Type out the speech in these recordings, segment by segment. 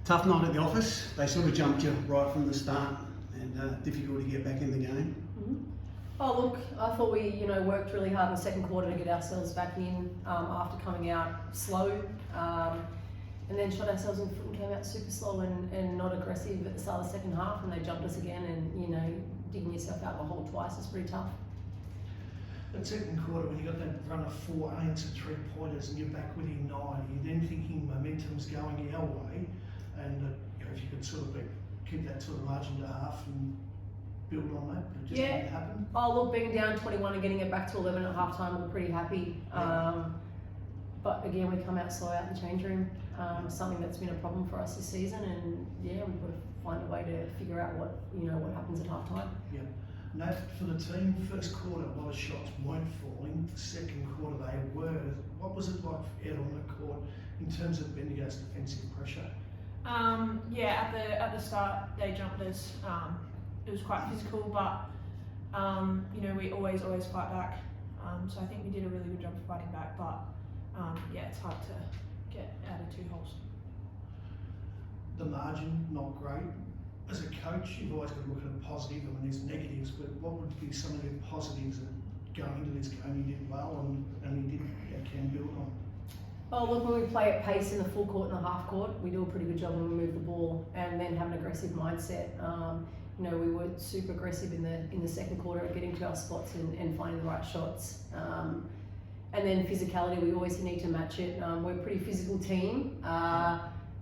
Tough night at the office. They sort of jumped you right from the start, and difficult to get back in the game. Oh look, I thought we worked really hard in the second quarter to get ourselves back in after coming out slow, and then shot ourselves in the foot and came out super slow and not aggressive at the start of the second half, and they jumped us again, and digging yourself out of the hole twice is pretty tough. That second quarter, when you got that run of 4 unanswered 3-pointers and you're back within 9, you're then thinking momentum's going our way, and if you could sort of keep that sort of margin to half and build on that, but it just didn't happen. Oh look, being down 21 and getting it back to 11 at half time, we're pretty happy. But again, we come out slow out in the change room, something that's been a problem for us this season, and we've got to find a way to figure out what happens at half time. Yeah. Nat, for the team, first quarter, a lot of shots weren't falling. Second quarter, they were. What was it like out on the court in terms of Bendigo's defensive pressure? At the start, they jumped us. It was quite physical, but we always fight back. So I think we did a really good job of fighting back, but it's hard to get out of 2 holes. The margin, not great. As a coach, you've always got to look at a positive. I mean, there's negatives, but what would be some of the positives that going into this game you did well and you can build on? Oh look, when we play at pace in the full court and the half court, we do a pretty good job when we move the ball and then have an aggressive mindset. We were super aggressive in the second quarter at getting to our spots and finding the right shots. And then physicality, we always need to match it. We're a pretty physical team.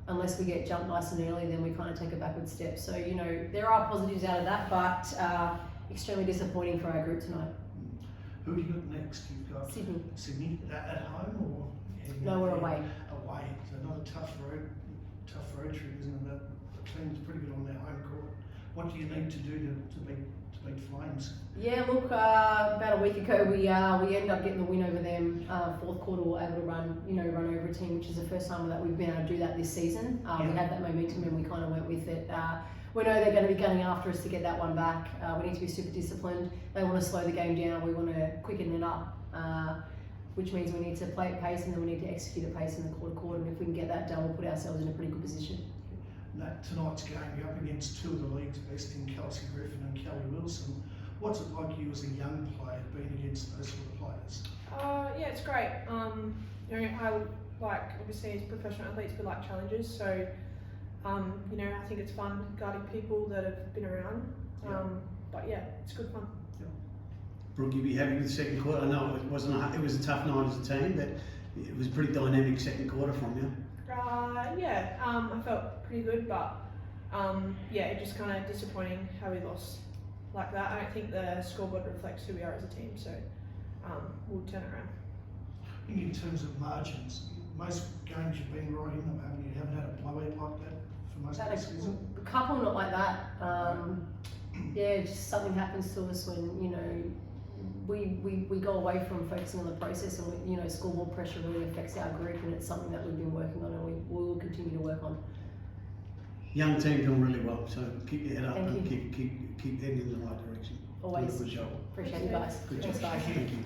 Unless we get jumped nice and early, then we kind of take a backward step. So, there are positives out of that, but extremely disappointing for our group tonight. Who have you got next? You've got Sydney. Sydney at home or? No, we're away. Away. So another tough road trip, isn't it? The team's pretty good on their home court. What do you need to do to beat Flames? Yeah, look, about a week ago we ended up getting the win over them. Fourth quarter, we were able to run over a team, which is the first time that we've been able to do that this season. We had that momentum and we kind of went with it. We know they're going to be gunning after us to get that one back. We need to be super disciplined. They want to slow the game down. We want to quicken it up, which means we need to play at pace and then we need to execute at pace in the quarter. And if we can get that done, we'll put ourselves in a pretty good position. Tonight's game, you're up against 2 of the league's best in Kelsey Griffin and Kelly Wilson. What's it like you as a young player being against those sort of players? It's great. Obviously as professional athletes we like challenges, so I think it's fun guarding people that have been around. It's good fun. Brooke, you'd be happy with the second quarter. I know it was a tough night as a team, but it was a pretty dynamic second quarter from you. I felt pretty good, but it just kind of disappointing how we lost like that. I don't think the scoreboard reflects who we are as a team, so we'll turn it around. In terms of margins, most games you've been right in them, haven't you? You haven't had a blowout like that for most of the season? A couple, not like that. Just something happens to us when we go away from focusing on the process, and scoreboard pressure really affects our group, and it's something that we've been working on and we will continue to work on. Young team doing really well, so keep your head up and Thank you. keep heading in the right direction. Always. Good job. Appreciate you guys. Good Thanks, job. guys. Thank you.